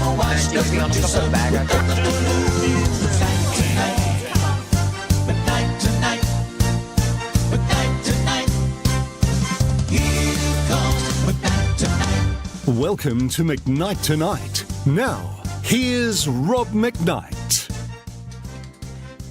Still be on top of the bag. Welcome to McKnight Tonight. Now, here's Rob McKnight.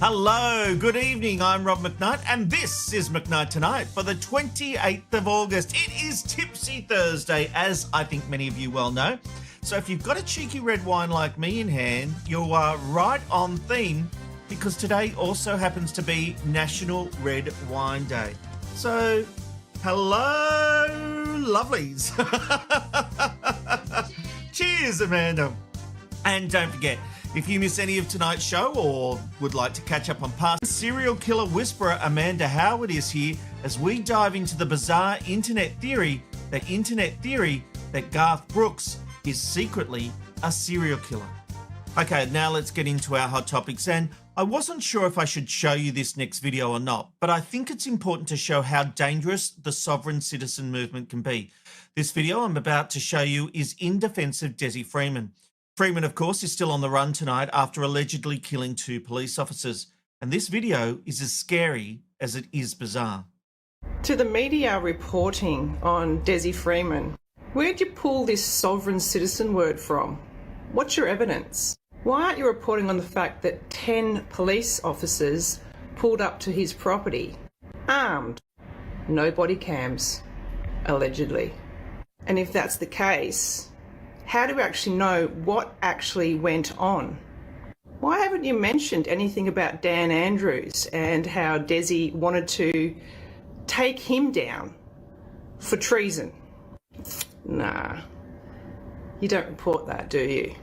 Hello, good evening. I'm Rob McKnight, and this is McKnight Tonight for the 28th of August. It is Tipsy Thursday, as I think many of you well know. So if you've got a cheeky red wine like me in hand, you are right on theme, because today also happens to be National Red Wine Day. So, hello, lovelies. Cheers, Amanda. And don't forget, if you miss any of tonight's show or would like to catch up on past, serial killer whisperer Amanda Howard is here as we dive into the bizarre internet theory that Garth Brooks is secretly a serial killer. Okay, now let's get into our hot topics. And I wasn't sure if I should show you this next video or not, but I think it's important to show how dangerous the sovereign citizen movement can be. This video I'm about to show you is in defense of Desi Freeman. Freeman, of course, is still on the run tonight after allegedly killing 2 police officers. And this video is as scary as it is bizarre. To the media reporting on Desi Freeman, where'd you pull this sovereign citizen word from? What's your evidence? Why aren't you reporting on the fact that 10 police officers pulled up to his property, armed, no body cams, allegedly? And if that's the case, how do we actually know what actually went on? Why haven't you mentioned anything about Dan Andrews and how Desi wanted to take him down for treason? Nah, you don't report that, do you?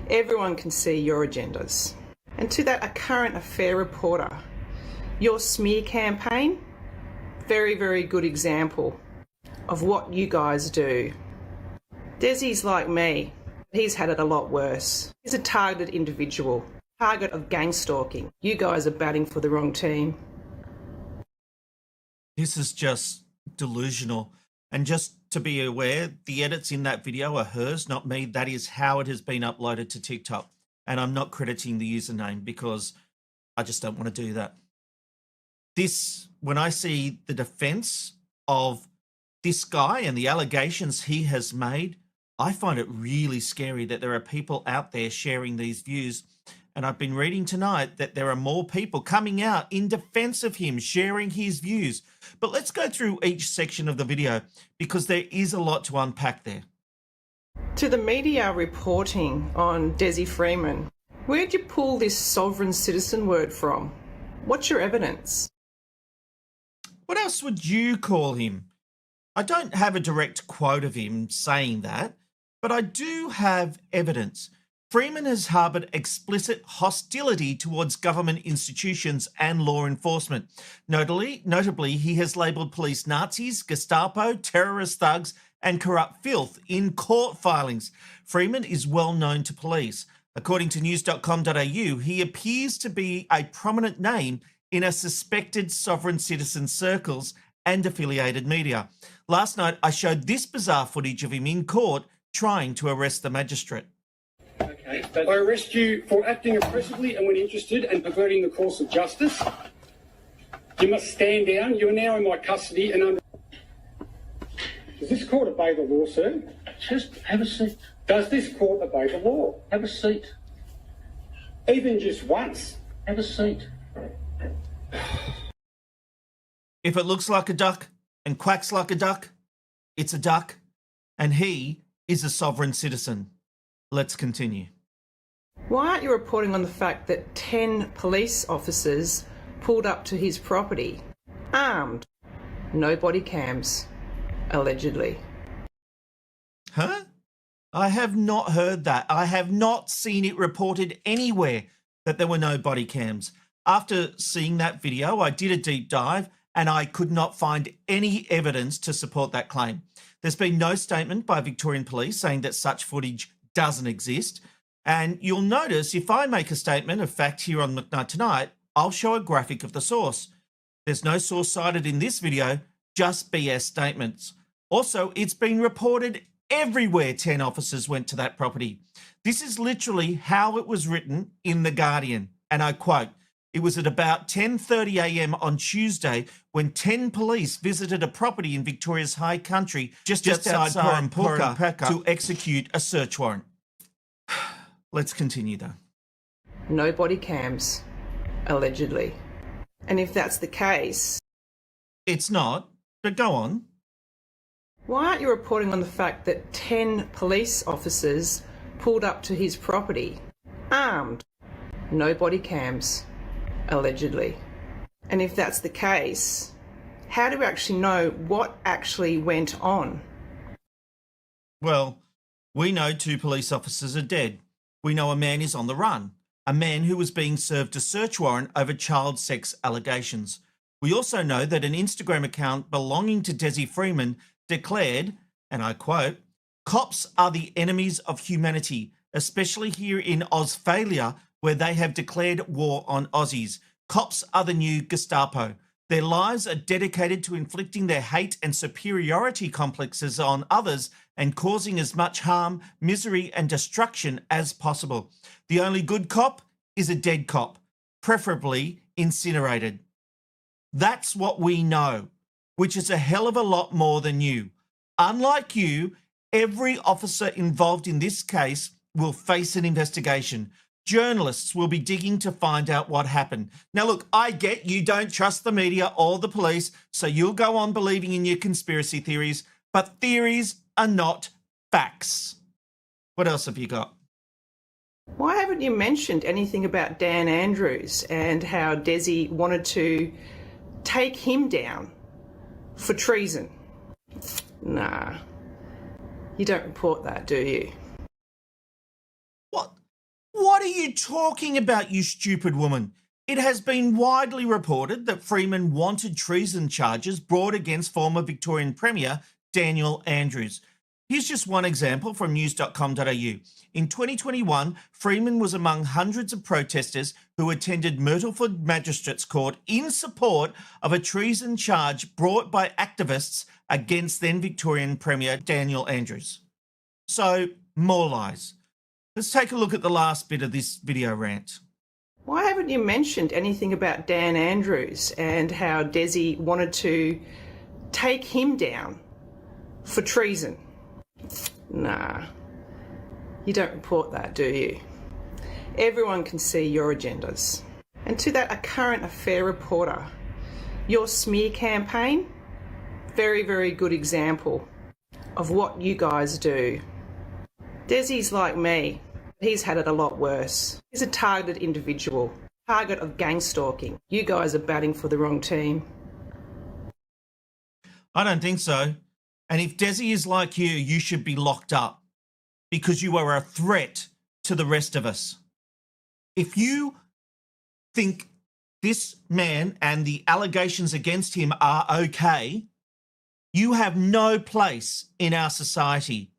Everyone can see your agendas. And to that, a current affair reporter, your smear campaign, very, very good example of what you guys do. Desi's like me. He's had it a lot worse. He's a targeted individual, target of gang stalking. You guys are batting for the wrong team. This is just delusional. And just to be aware, the edits in that video are hers, not me. That is how it has been uploaded to TikTok. And I'm not crediting the username because I just don't want to do that. This, when I see the defense of this guy and the allegations he has made, I find it really scary that there are people out there sharing these views. And I've been reading tonight that there are more people coming out in defense of him, sharing his views. But let's go through each section of the video because there is a lot to unpack there. To the media reporting on Desi Freeman, where'd you pull this sovereign citizen word from? What's your evidence? What else would you call him? I don't have a direct quote of him saying that, but I do have evidence. Freeman has harboured explicit hostility towards government institutions and law enforcement. Notably, he has labelled police Nazis, Gestapo, terrorist thugs and corrupt filth in court filings. Freeman is well known to police. According to news.com.au, he appears to be a prominent name in a suspected sovereign citizen circles and affiliated media. Last night, I showed this bizarre footage of him in court trying to arrest the magistrate. Okay, I arrest you for acting oppressively and when interested and perverting the course of justice. You must stand down. You are now in my custody and under... Does this court obey the law, sir? Just have a seat. Does this court obey the law? Have a seat. Even just once? Have a seat. If it looks like a duck and quacks like a duck, it's a duck, and he is a sovereign citizen. Let's continue. Why aren't you reporting on the fact that 10 police officers pulled up to his property, armed, no body cams, allegedly? Huh? I have not heard that. I have not seen it reported anywhere that there were no body cams. After seeing that video, I did a deep dive and I could not find any evidence to support that claim. There's been no statement by Victorian Police saying that such footage doesn't exist. And you'll notice if I make a statement of fact here on McKnight Tonight, I'll show a graphic of the source. There's no source cited in this video, just BS statements. Also, it's been reported Everywhere 10 officers went to that property. This is literally how it was written in The Guardian. And I quote, "It was at about 10:30 a.m. on Tuesday when 10 police visited a property in Victoria's High Country just outside Pormpurka to execute a search warrant." Let's continue though. No body cams, allegedly. And if that's the case, It's not, but go on. why aren't you reporting on the fact that 10 police officers pulled up to his property, armed? No body cams, allegedly. And if that's the case, how do we actually know what actually went on? Well, we know 2 police officers are dead. We know a man is on the run, a man who was being served a search warrant over child sex allegations. We also know that an Instagram account belonging to Desi Freeman declared, and I quote, "Cops are the enemies of humanity, especially here in Australia, where they have declared war on Aussies. Cops are the new Gestapo. Their lives are dedicated to inflicting their hate and superiority complexes on others and causing as much harm, misery, and destruction as possible. The only good cop is a dead cop, preferably incinerated." That's what we know, which is a hell of a lot more than you. Unlike you, every officer involved in this case will face an investigation. Journalists will be digging to find out what happened. Now, look, I get you don't trust the media or the police, so you'll go on believing in your conspiracy theories, but theories are not facts. What else have you got? Why haven't you mentioned anything about Dan Andrews and how Desi wanted to take him down for treason? Nah, you don't report that, do you? What are you talking about, you stupid woman? It has been widely reported that Freeman wanted treason charges brought against former Victorian Premier Daniel Andrews. Here's just one example from news.com.au. In 2021, Freeman was among hundreds of protesters who attended Myrtleford Magistrates Court in support of a treason charge brought by activists against then Victorian Premier Daniel Andrews. So, more lies. Let's take a look at the last bit of this video rant. Why haven't you mentioned anything about Dan Andrews and how Desi wanted to take him down for treason? Nah, you don't report that, do you? Everyone can see your agendas. And to that A Current Affair reporter, your smear campaign, very, very good example of what you guys do. Desi's like me. He's had it a lot worse. He's a targeted individual, target of gang stalking. You guys are batting for the wrong team. I don't think so. And if Desi is like you, you should be locked up because you are a threat to the rest of us. If you think this man and the allegations against him are okay, you have no place in our society.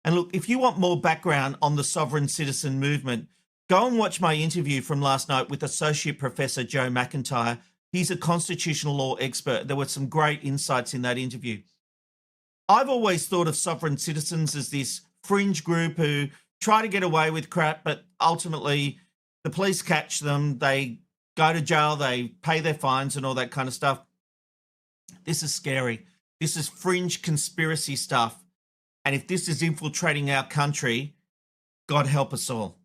And look, if you want more background on the sovereign citizen movement, go and watch my interview from last night with Associate Professor Joe McIntyre. He's a constitutional law expert. There were some great insights in that interview. I've always thought of sovereign citizens as this fringe group who try to get away with crap, but ultimately the police catch them, they go to jail, they pay their fines and all that kind of stuff. This is scary. This is fringe conspiracy stuff. And if this is infiltrating our country, God help us all.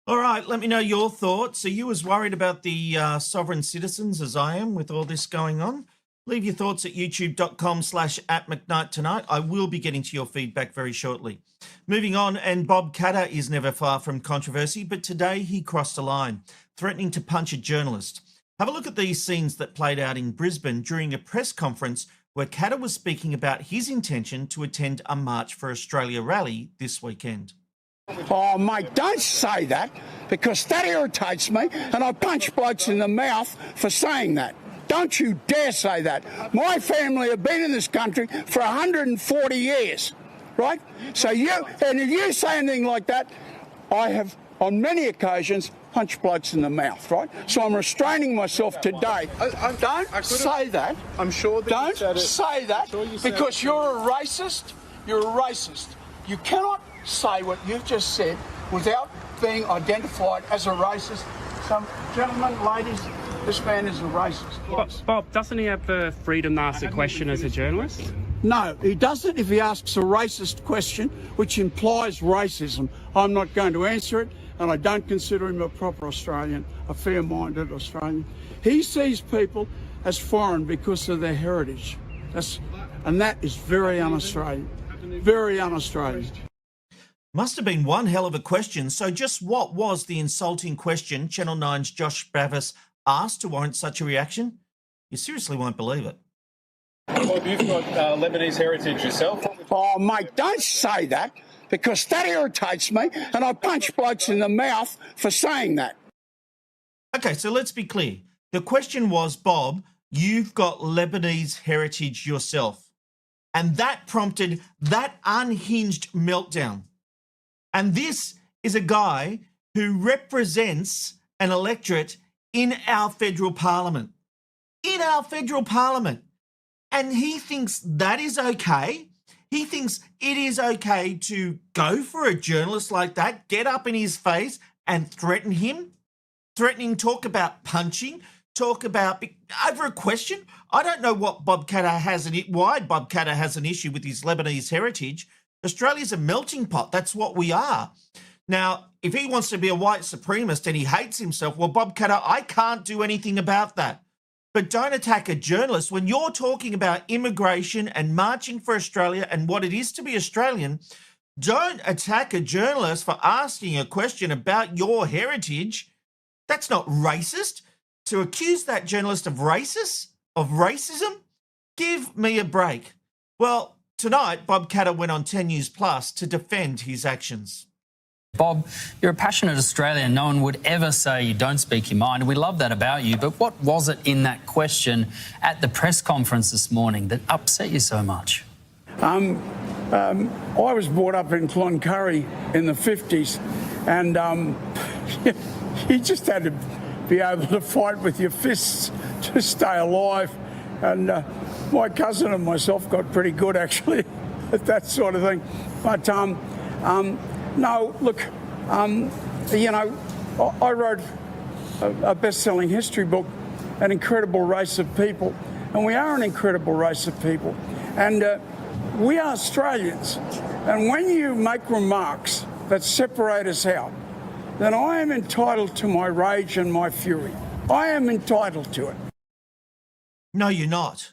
All right, let me know your thoughts. Are you as worried about the sovereign citizens as I am with all this going on? Leave your thoughts at youtube.com/@McKnight tonight. I will be getting to your feedback very shortly. Moving on, and Bob Katter is never far from controversy, but today he crossed a line, threatening to punch a journalist. Have a look at these scenes that played out in Brisbane during a press conference where Katter was speaking about his intention to attend a March for Australia rally this weekend. Oh, mate, don't say that, because that irritates me, and I punch blokes in the mouth for saying that. Don't you dare say that. My family have been in this country for 140 years, right? So if you say anything like that, I have, on many occasions, punch blokes in the mouth, right? So I'm restraining myself today. Don't say that. I'm sure that Don't you said it. say that because you're a racist. You're a racist. You cannot say what you've just said without being identified as a racist. Some gentlemen, ladies, this man is a racist. Bob, doesn't he have the freedom to ask a question as a journalist? No, he doesn't if he asks a racist question, which implies racism. I'm not going to answer it, and I don't consider him a proper Australian, a fair-minded Australian. He sees people as foreign because of their heritage. And that is very un-Australian. Very un-Australian. Must have been one hell of a question. So just what was the insulting question Channel 9's Josh Bavis asked to warrant such a reaction? You seriously won't believe it. Bob, you've got Lebanese heritage yourself. Oh, mate, don't say that because that irritates me and I punch blokes in the mouth for saying that. Okay, so let's be clear. The question was, Bob, you've got Lebanese heritage yourself. And that prompted that unhinged meltdown. And this is a guy who represents an electorate in our federal parliament. In our federal parliament. And he thinks that is okay. He thinks it is okay to go for a journalist like that, get up in his face and threaten him. Threatening, talk about punching, talk about over a question. I don't know what why Bob Katter has an issue with his Lebanese heritage. Australia's a melting pot. That's what we are. Now, if he wants to be a white supremacist and he hates himself, well, Bob Katter, I can't do anything about that. But don't attack a journalist when you're talking about immigration and marching for Australia and what it is to be Australian. Don't attack a journalist for asking a question about your heritage. That's not racist. To accuse that journalist of racism, give me a break. Well, tonight, Bob Katter went on 10 News Plus to defend his actions. Bob, you're a passionate Australian. No one would ever say you don't speak your mind. We love that about you. But what was it in that question at the press conference this morning that upset you so much? I was brought up in Cloncurry in the 50s, and you just had to be able to fight with your fists to stay alive. And my cousin and myself got pretty good, actually, at that sort of thing. But no, look, you know, I wrote a best-selling history book, An Incredible Race of People, and we are an incredible race of people. And we are Australians. And when you make remarks that separate us out, then I am entitled to my rage and my fury. I am entitled to it. No, you're not.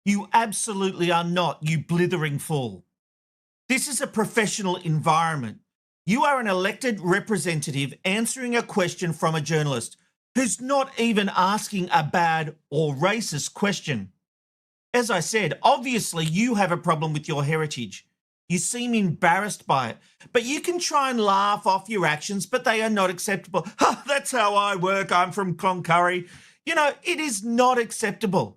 You absolutely are not, you blithering fool. This is a professional environment. You are an elected representative answering a question from a journalist who's not even asking a bad or racist question. As I said, obviously you have a problem with your heritage. You seem embarrassed by it, but you can try and laugh off your actions, but they are not acceptable. That's how I work. I'm from Cloncurry. You know, it is not acceptable.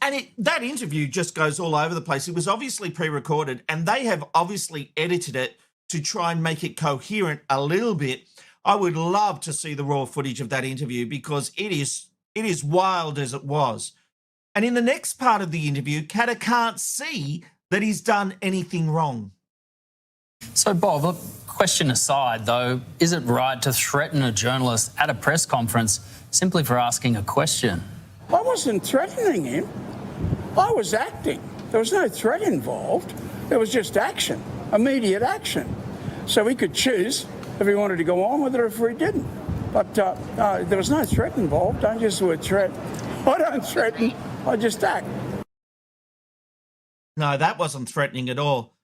And that interview just goes all over the place. It was obviously pre-recorded, and they have obviously edited it to try and make it coherent a little bit. I would love to see the raw footage of that interview because it is wild as it was. And in the next part of the interview, Katter can't see that he's done anything wrong. So, Bob, look, question aside, though, is it right to threaten a journalist at a press conference simply for asking a question? I wasn't threatening him. I was acting. There was no threat involved. There was just action, immediate action. So he could choose if he wanted to go on with it or if he didn't. But there was no threat involved. Don't use the word threat. I don't threaten. I just act. No, that wasn't threatening at all.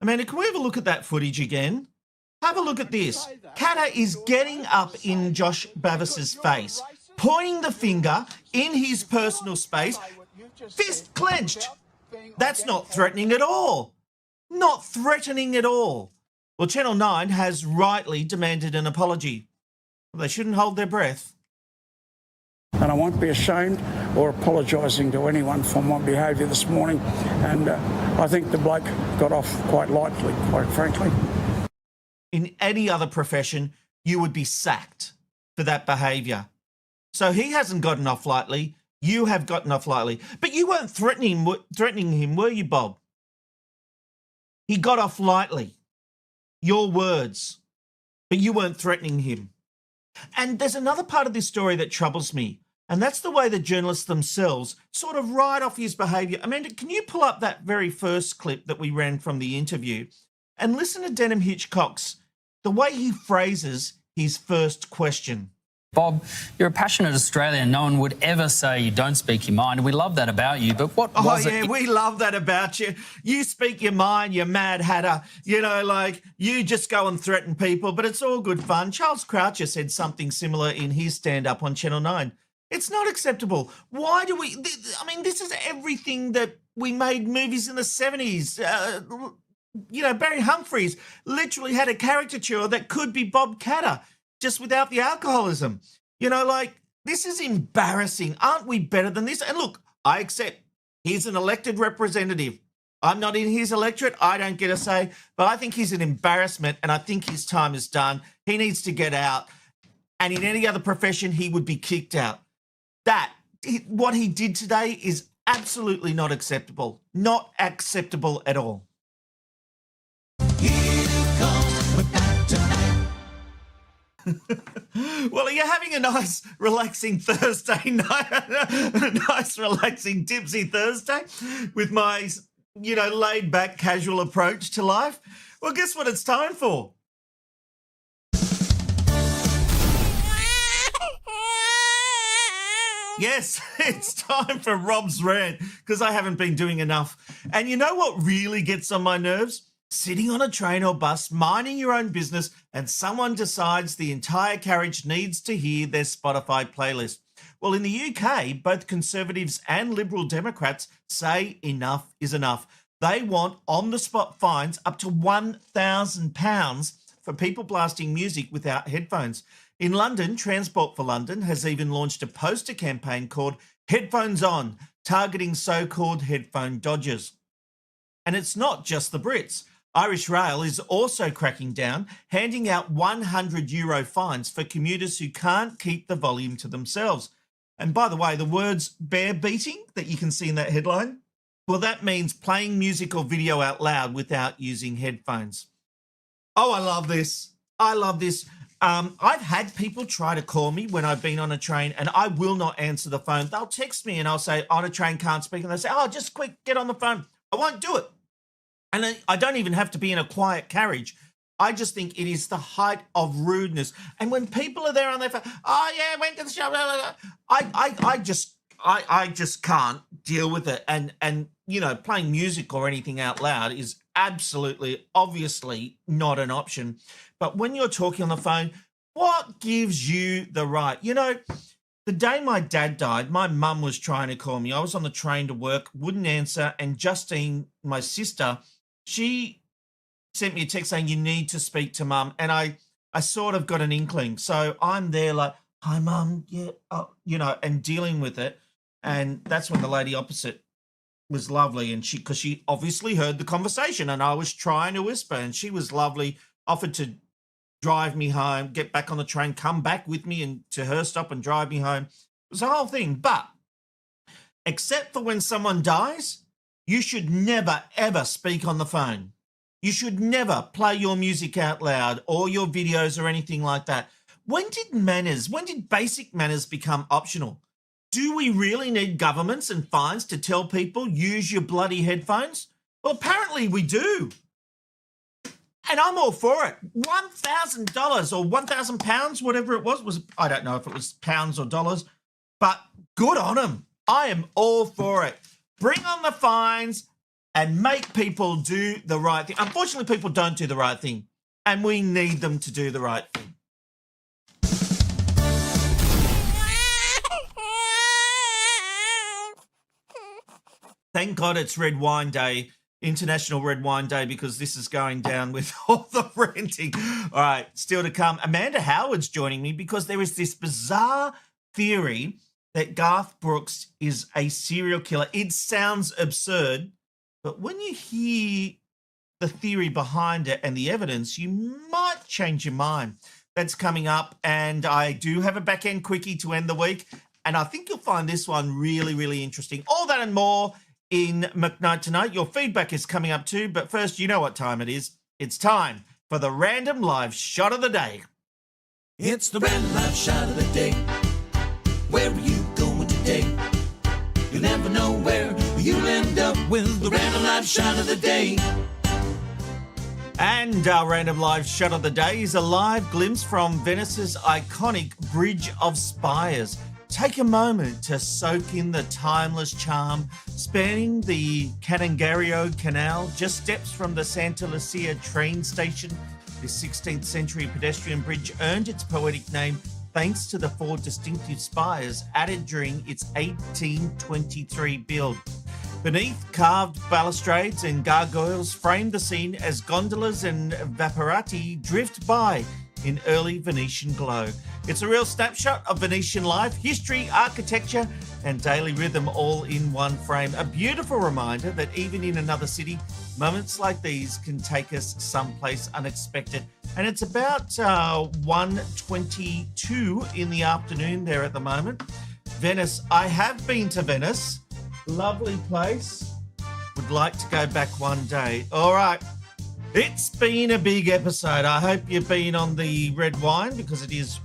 Amanda, can we have a look at that footage again? Have a look at this. Katter is getting up in Josh Bavis's face, pointing the finger in his personal space, fist clenched. That's not threatening at all. Not threatening at all. Well, Channel 9 has rightly demanded an apology. Well, they shouldn't hold their breath. And I won't be ashamed or apologising to anyone for my behaviour this morning. And I think the bloke got off quite lightly, quite frankly. In any other profession, you would be sacked. for that behaviour. So he hasn't gotten off lightly. You have gotten off lightly. But you weren't threatening him, were you, Bob? He got off lightly. Your words. But you weren't threatening him. And there's another part of this story that troubles me, and that's the way the journalists themselves sort of write off his behaviour. Amanda, can you pull up that very first clip that we ran from the interview and listen to Denham Hitchcock's, the way he phrases his first question? Bob, you're a passionate Australian. No one would ever say you don't speak your mind. We love that about you, but what was it? Oh, yeah, we love that about you. You speak your mind, you mad hatter. You know, like, you just go and threaten people, but it's all good fun. Charles Croucher said something similar in his stand-up on Channel 9. It's not acceptable. Why do we... I mean, this is everything that we made movies in the 70s. You know, Barry Humphries literally had a caricature that could be Bob Catter, just without the alcoholism. You know, like, this is embarrassing. Aren't we better than this? And look, I accept he's an elected representative. I'm not in his electorate. I don't get a say, but I think he's an embarrassment, and I think his time is done. He needs to get out. And in any other profession, he would be kicked out. What he did today is absolutely not acceptable. Not acceptable at all. Well, are you having a nice, relaxing Thursday night? A nice, relaxing, tipsy Thursday with my, you know, laid-back, casual approach to life? Well, guess what it's time for? Yes, it's time for Rob's rant, because I haven't been doing enough. And you know what really gets on my nerves? Sitting on a train or bus, minding your own business, and someone decides the entire carriage needs to hear their Spotify playlist. Well, in the UK, both Conservatives and Liberal Democrats say enough is enough. They want on-the-spot fines up to £1,000 for people blasting music without headphones. In London, Transport for London has even launched a poster campaign called Headphones On, targeting so-called headphone dodgers. And it's not just the Brits. Irish Rail is also cracking down, handing out €100 fines for commuters who can't keep the volume to themselves. And by the way, the words bear beating that you can see in that headline, well, that means playing music or video out loud without using headphones. Oh, I love this. I love this. I've had people try to call me when I've been on a train, and I will not answer the phone. They'll text me and I'll say, on a train, can't speak. And they say, oh, just quick, get on the phone. I won't do it. And I don't even have to be in a quiet carriage. I just think it is the height of rudeness. And when people are there on their phone, oh yeah, went to the show, blah, blah, blah. I just can't deal with it. And you know, playing music or anything out loud is absolutely, obviously not an option. But when you're talking on the phone, what gives you the right? You know, the day my dad died, my mum was trying to call me. I was on the train to work, wouldn't answer. And Justine, my sister, she sent me a text saying, you need to speak to mum. And I sort of got an inkling. So I'm there like, hi, mum, yeah, you know, and dealing with it. And that's when the lady opposite was lovely. And because she obviously heard the conversation and I was trying to whisper, and she was lovely, offered to drive me home, get back on the train, come back with me and to her stop and drive me home. It was a whole thing. But except for when someone dies, you should never, ever speak on the phone. You should never play your music out loud or your videos or anything like that. When did basic manners become optional? Do we really need governments and fines to tell people use your bloody headphones? Well, apparently we do. And I'm all for it. $1,000 or £1,000, whatever it was, I don't know if it was pounds or dollars, but good on them. I am all for it. Bring on the fines and make people do the right thing. Unfortunately, people don't do the right thing, and we need them to do the right thing. Thank God it's Red Wine Day, International Red Wine Day, because this is going down with all the renting. All right, still to come. Amanda Howard's joining me because there is this bizarre theory that Garth Brooks is a serial killer. It sounds absurd, but when you hear the theory behind it and the evidence, you might change your mind. that's coming up, and I do have a back-end quickie to end the week, and I think you'll find this one really, really interesting. All that and more in McKnight Tonight. Your feedback is coming up too, but first, you know what time it is. It's time for the random live shot of the day. It's the random live shot of the day. Where are you going today? You'll never know where you'll end up with the random live shot of the day. And our random live shot of the day is a live glimpse from Venice's iconic Bridge of Spires. Take a moment to soak in the timeless charm spanning the Canangario Canal, just steps from the Santa Lucia train station. This 16th century pedestrian bridge earned its poetic name thanks to the 4 distinctive spires added during its 1823 build. Beneath, carved balustrades and gargoyles frame the scene as gondolas and vaporati drift by in early Venetian glow. It's a real snapshot of Venetian life, history, architecture, and daily rhythm all in one frame. A beautiful reminder that even in another city, moments like these can take us someplace unexpected. And it's about 1:22 in the afternoon there at the moment. Venice, I have been to Venice. Lovely place. Would like to go back one day. All right. It's been a big episode. I hope you've been on the red wine because it is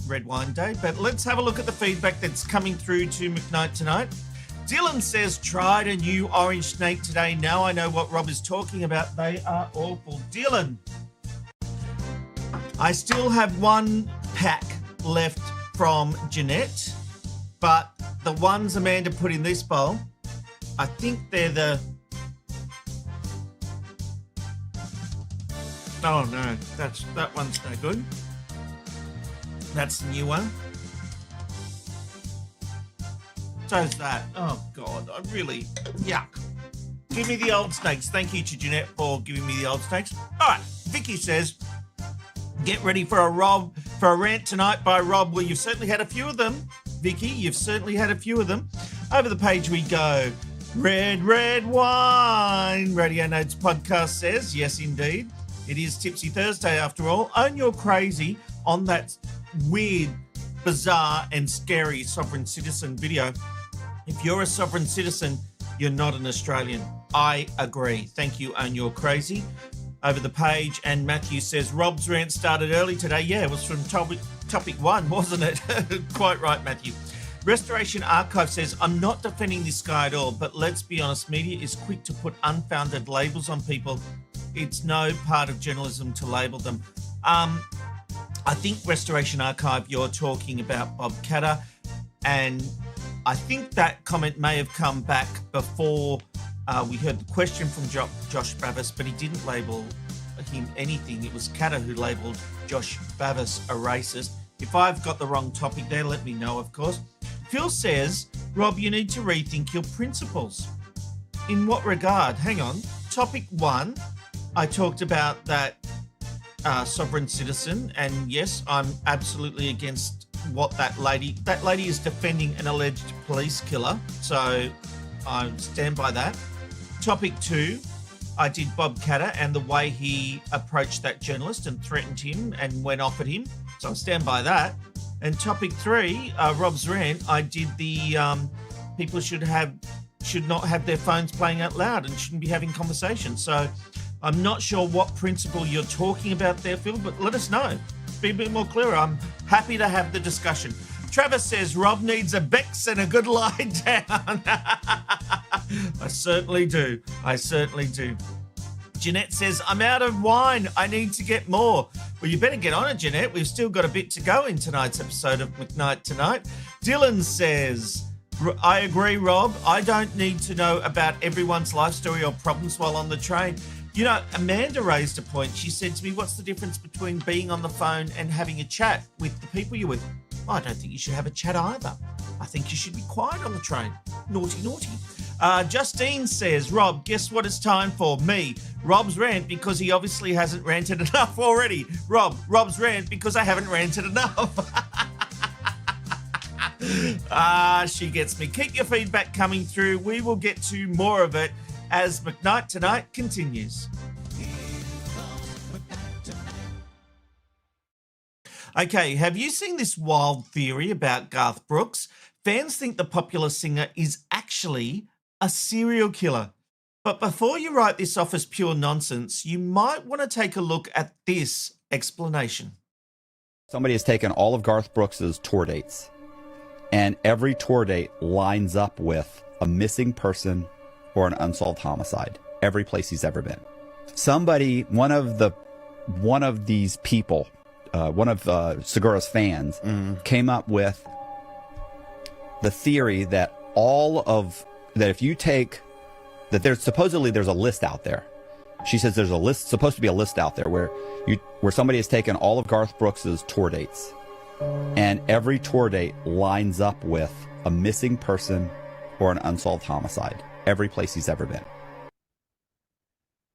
Red Wine Day. But let's have a look at the feedback that's coming through to McKnight Tonight. Dylan says, tried a new orange snake today. Now I know what Rob is talking about. They are awful. Dylan, I still have one pack left from Jeanette, but the ones Amanda put in this bowl, I think they're the... Oh no, that one's no good. That's the new one. So's that. Oh God, I really, yuck. Give me the old snakes. Thank you to Jeanette for giving me the old snakes. All right, Vicky says, get ready for a rant tonight by Rob. Well, you've certainly had a few of them, Vicky. You've certainly had a few of them. Over the page we go. Red Wine. Radio Notes podcast says, yes, indeed. It is Tipsy Thursday after all. Own your crazy on that weird, bizarre and scary sovereign citizen video. If you're a sovereign citizen, you're not an Australian. I agree. Thank you, Own Your Crazy. Over the page, and Matthew says, Rob's rant started early today. Yeah, it was from topic 1, wasn't it? Quite right, Matthew. Restoration Archive says, I'm not defending this guy at all, but let's be honest, media is quick to put unfounded labels on people. It's no part of journalism to label them. I think Restoration Archive, you're talking about Bob Catter, and I think that comment may have come back before we heard the question from Josh Bavis, but he didn't label him anything. It was Catter who labelled Josh Bavis a racist. If I've got the wrong topic there, let me know, of course. Phil says, Rob, you need to rethink your principles. In what regard? Hang on. Topic 1, I talked about that sovereign citizen, and yes, I'm absolutely against what that lady is defending an alleged police killer, so I stand by that. Topic 2, I did Bob Catter and the way he approached that journalist and threatened him and went off at him, so I stand by that. And topic 3, Rob's rant, I did the people should not have their phones playing out loud and shouldn't be having conversations. So I'm not sure what principle you're talking about there, Phil, but let us know. Be a bit more clearer. I'm happy to have the discussion. Travis says, Rob needs a Bex and a good lie down. I certainly do. Jeanette says, I'm out of wine. I need to get more. Well, you better get on it, Jeanette. We've still got a bit to go in tonight's episode of McKnight Tonight. Dylan says, I agree, Rob. I don't need to know about everyone's life story or problems while on the train. You know, Amanda raised a point. She said to me, what's the difference between being on the phone and having a chat with the people you're with? Well, I don't think you should have a chat either. I think you should be quiet on the train. Naughty. Justine says, Rob, guess what it's time for? Me. Rob's rant because he obviously hasn't ranted enough already. Rob's rant because I haven't ranted enough. She gets me. Keep your feedback coming through. We will get to more of it as McKnight Tonight continues. Okay, have you seen this wild theory about Garth Brooks? Fans think the popular singer is actually a serial killer. But before you write this off as pure nonsense, you might want to take a look at this explanation. Somebody has taken all of Garth Brooks's tour dates, and every tour date lines up with a missing person or an unsolved homicide. Every place he's ever been. Somebody, one of these people, one of Segura's fans, came up with the theory that if you take that there's a list out there. She says there's supposed to be a list out there where somebody has taken all of Garth Brooks's tour dates, and every tour date lines up with a missing person or an unsolved homicide. Every place he's ever been.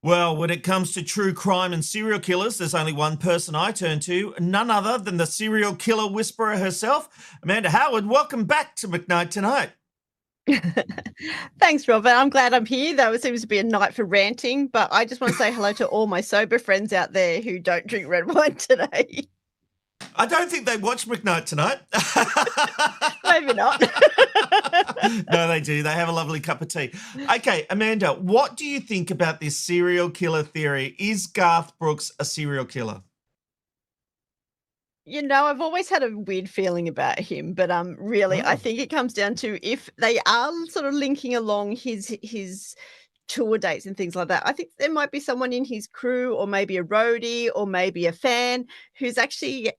Well, when it comes to true crime and serial killers, there's only one person I turn to, none other than the serial killer whisperer herself. Amanda Howard, welcome back to McKnight Tonight. Thanks, Robert. I'm glad I'm here. Though it seems to be a night for ranting, but I just want to say hello to all my sober friends out there who don't drink red wine today. I don't think they watch McKnight Tonight. Maybe not. No, they do. They have a lovely cup of tea. Okay, Amanda, what do you think about this serial killer theory? Is Garth Brooks a serial killer? You know, I've always had a weird feeling about him, but really, I think it comes down to if they are sort of linking along his tour dates and things like that. I think there might be someone in his crew, or maybe a roadie, or maybe a fan who's actually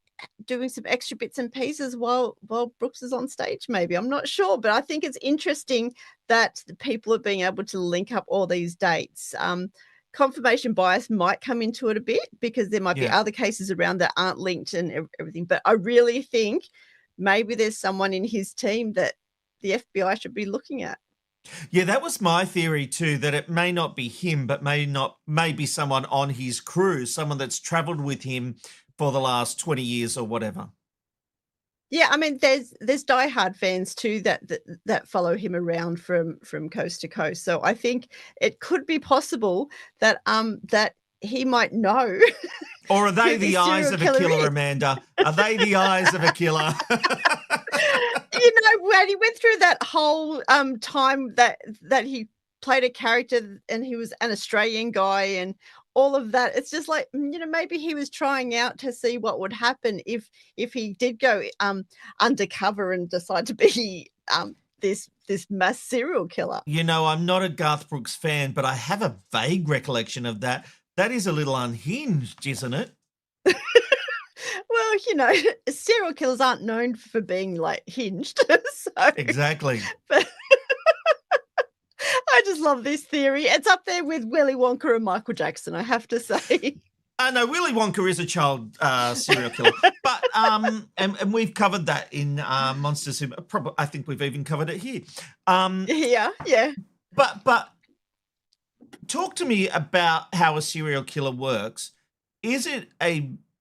doing some extra bits and pieces while Brooks is on stage. Maybe, I'm not sure, but I think it's interesting that the people are being able to link up all these dates. Confirmation bias might come into it a bit because there might be other cases around that aren't linked and everything. But I really think maybe there's someone in his team that the FBI should be looking at. Yeah, that was my theory too, that it may not be him, but may be someone on his crew, someone that's traveled with him for the last 20 years or whatever. Yeah, I mean, there's diehard fans too that follow him around from coast to coast. So I think it could be possible that that he might know. Or are they the eyes of a killer, Amanda? Are they the eyes of a killer? You know, when he went through that whole time that he played a character and he was an Australian guy and all of that, it's just like, you know, maybe he was trying out to see what would happen if he did go undercover and decide to be this mass serial killer. You know, I'm not a Garth Brooks fan, but I have a vague recollection of that. That is a little unhinged, isn't it? Well, you know, serial killers aren't known for being like hinged. So, exactly. But I just love this theory. It's up there with Willy Wonka and Michael Jackson, I have to say. No, Willy Wonka is a child serial killer, but and we've covered that in Monsters Who. I think we've even covered it here. Yeah. But talk to me about how a serial killer works. Is it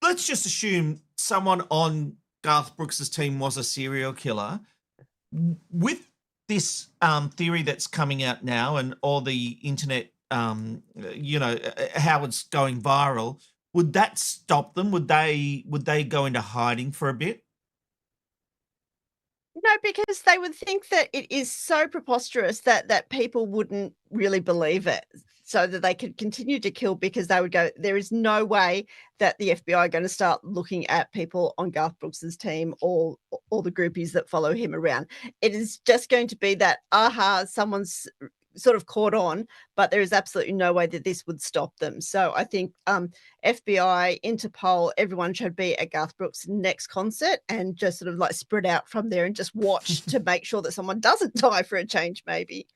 let's just assume someone on Garth Brooks's team was a serial killer. With this theory that's coming out now and all the internet, you know, how it's going viral, would that stop them? Would they go into hiding for a bit? No, because they would think that it is so preposterous that people wouldn't really believe it, so that they could continue to kill, because they would go, there is no way that the FBI are going to start looking at people on Garth Brooks's team or the groupies that follow him around. It is just going to be that, someone's sort of caught on, but there is absolutely no way that this would stop them. So I think FBI, Interpol, everyone should be at Garth Brooks' next concert and just sort of like spread out from there and just watch to make sure that someone doesn't die for a change, maybe.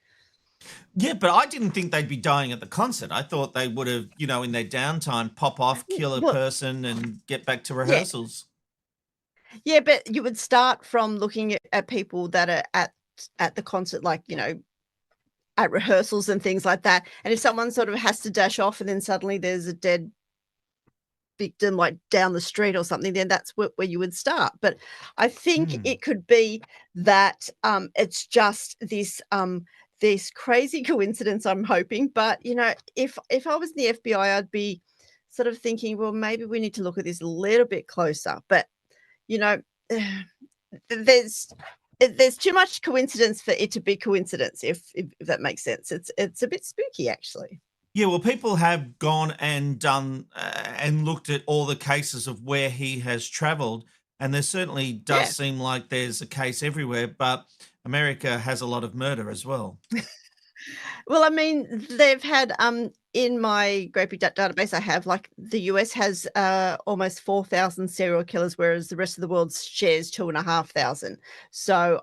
Yeah, but I didn't think they'd be dying at the concert. I thought they would have, you know, in their downtime, pop off, kill a person and get back to rehearsals. Yeah, but you would start from looking at people that are at the concert, like, you know, at rehearsals and things like that. And if someone sort of has to dash off and then suddenly there's a dead victim like down the street or something, then that's where you would start. But I think it could be that it's just this crazy coincidence, I'm hoping. But, you know, if I was in the FBI, I'd be sort of thinking, well, maybe we need to look at this a little bit closer. But you know, there's too much coincidence for it to be coincidence, if that makes sense. It's a bit spooky, actually. Yeah, well, people have gone and done and looked at all the cases of where he has travelled, and there certainly does seem like there's a case everywhere, but America has a lot of murder as well. Well, I mean, they've had in my great big database I have, like, the US has almost 4,000 serial killers, whereas the rest of the world shares 2,500. So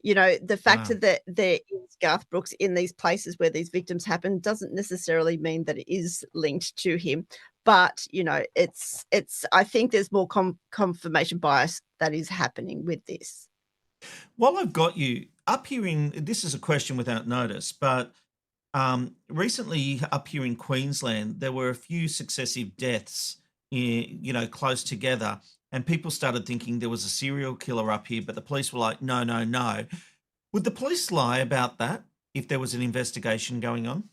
you know, the fact that there is Garth Brooks in these places where these victims happen doesn't necessarily mean that it is linked to him. But you know, it's I think there's more confirmation bias that is happening with this. While I've got you up here this is a question without notice, but recently up here in Queensland, there were a few successive deaths, you know, close together, and people started thinking there was a serial killer up here, but the police were like, no, no, no. Would the police lie about that if there was an investigation going on?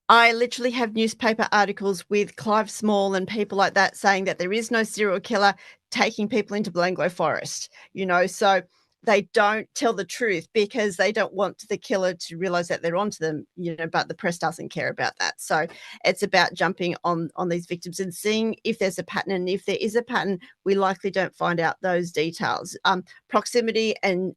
I literally have newspaper articles with Clive Small and people like that saying that there is no serial killer taking people into Belanglo Forest, you know, so they don't tell the truth because they don't want the killer to realize that they're onto them, you know, but the press doesn't care about that. So it's about jumping on these victims and seeing if there's a pattern. And if there is a pattern, we likely don't find out those details. Proximity and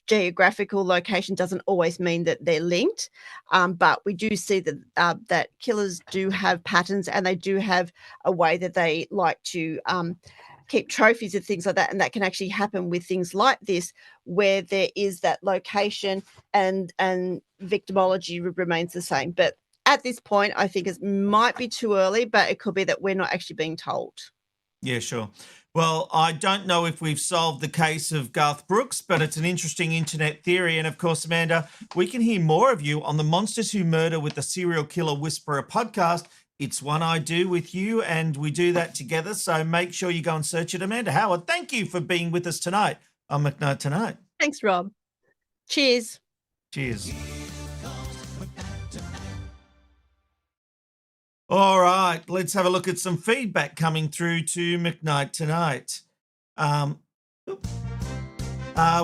geographical location doesn't always mean that they're linked, but we do see that that killers do have patterns, and they do have a way that they like to keep trophies and things like that, and that can actually happen with things like this, where there is that location and victimology remains the same. But at this point, I think it might be too early, but it could be that we're not actually being told. Yeah, sure. Well, I don't know if we've solved the case of Garth Brooks, but it's an interesting internet theory. And of course, Amanda, we can hear more of you on the Monsters Who Murder with the Serial Killer Whisperer podcast. It's one I do with you, and we do that together. So make sure you go and search it. Amanda Howard, thank you for being with us tonight on McKnight Tonight. Thanks, Rob. Cheers. Cheers. All right, let's have a look at some feedback coming through to McKnight Tonight.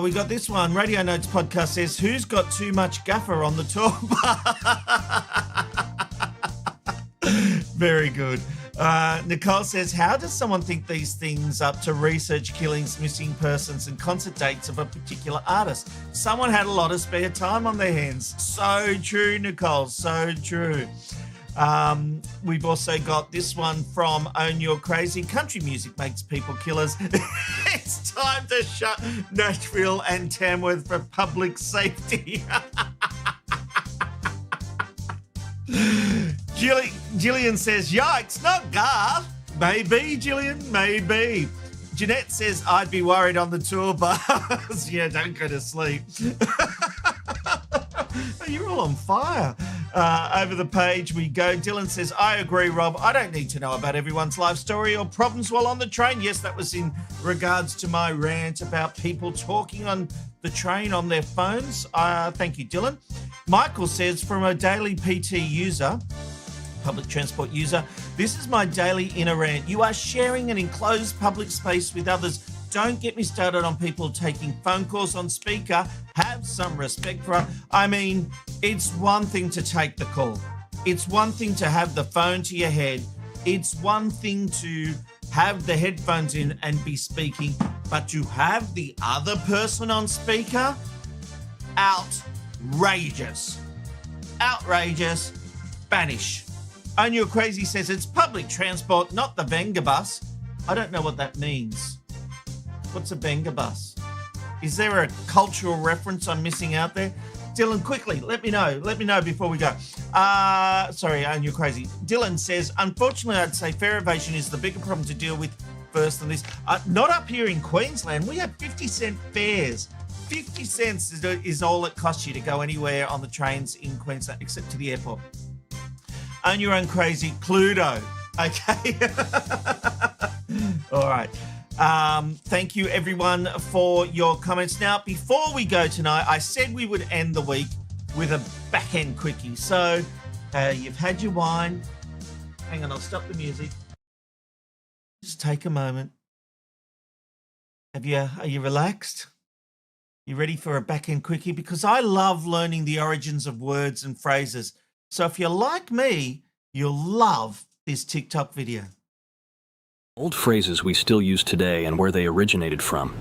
We got this one. Radio Notes podcast says, who's got too much gaffer on the tour? Very good. Nicole says, how does someone think these things up to research killings, missing persons, and concert dates of a particular artist? Someone had a lot of spare time on their hands. So true, Nicole, so true. We've also got this one from Own Your Crazy. Country music makes people killers. It's time to shut Nashville and Tamworth for public safety. Gillian says, yikes, not Garth. Maybe, Gillian, maybe. Jeanette says, I'd be worried on the tour bus. Yeah, don't go to sleep. You're all on fire. Over the page we go. Dylan says, I agree, Rob. I don't need to know about everyone's life story or problems while on the train. Yes, that was in regards to my rant about people talking on the train on their phones. Thank you, Dylan. Michael says, from a daily PT user, public transport user, this is my daily inner rant. You are sharing an enclosed public space with others. Don't get me started on people taking phone calls on speaker. Have some respect for her. I mean, it's one thing to take the call. It's one thing to have the phone to your head. It's one thing to have the headphones in and be speaking, but to have the other person on speaker? Outrageous. Outrageous. Banish. Own Your Crazy says it's public transport, not the Venga bus. I don't know what that means. What's a Venga bus? Is there a cultural reference I'm missing out there? Dylan, quickly, let me know. Let me know before we go. Sorry, Own Your Crazy. Dylan says, unfortunately, I'd say fare evasion is the bigger problem to deal with first than this. Not up here in Queensland. We have 50-cent fares. 50 cents is all it costs you to go anywhere on the trains in Queensland, except to the airport. Own Your Own Crazy, Cluedo. Okay. All right. Thank you, everyone, for your comments. Now, before we go tonight, I said we would end the week with a back-end quickie. So you've had your wine. Hang on, I'll stop the music. Just take a moment. Are you relaxed? You ready for a back-end quickie? Because I love learning the origins of words and phrases. So if you're like me, you'll love this TikTok video. Old phrases we still use today and where they originated from.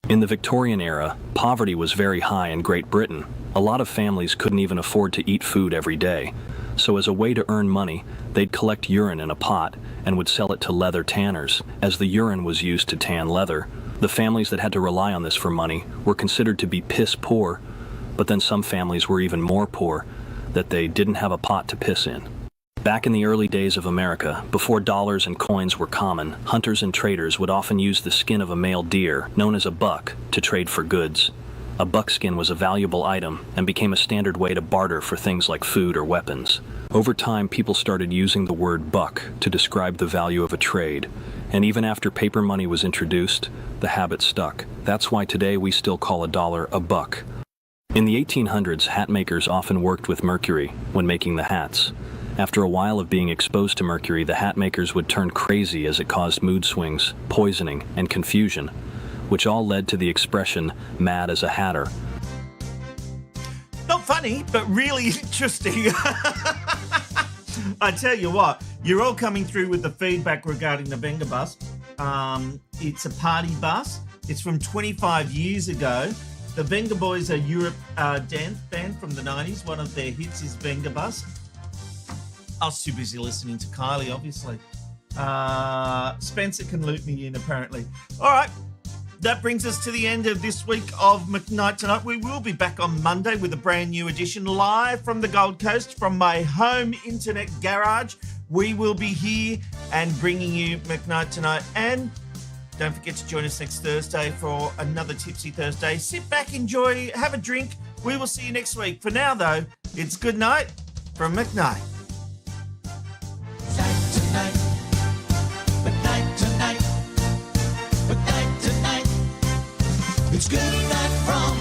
In the Victorian era, poverty was very high in Great Britain. A lot of families couldn't even afford to eat food every day. So as a way to earn money, they'd collect urine in a pot and would sell it to leather tanners. As the urine was used to tan leather, the families that had to rely on this for money were considered to be piss poor, but then some families were even more poor, that they didn't have a pot to piss in. Back in the early days of America, before dollars and coins were common, hunters and traders would often use the skin of a male deer, known as a buck, to trade for goods. A buckskin was a valuable item and became a standard way to barter for things like food or weapons. Over time, people started using the word buck to describe the value of a trade, and even after paper money was introduced, the habit stuck. That's why today we still call a dollar a buck. In the 1800s, hat makers often worked with mercury when making the hats. After a while of being exposed to mercury, the hat makers would turn crazy as it caused mood swings, poisoning, and confusion, which all led to the expression, mad as a hatter. Not funny, but really interesting. I tell you what, you're all coming through with the feedback regarding the Venga bus. It's a party bus. It's from 25 years ago. The Venga Boys are a Europe dance band from the 90s. One of their hits is Venga Bus. I was too busy listening to Kylie, obviously. Spencer can loop me in, apparently. All right. That brings us to the end of this week of McKnight Tonight. We will be back on Monday with a brand new edition live from the Gold Coast, from my home internet garage. We will be here and bringing you McKnight Tonight. And don't forget to join us next Thursday for another Tipsy Thursday. Sit back, enjoy, have a drink. We will see you next week. For now, though, it's good night from McKnight. It's good night from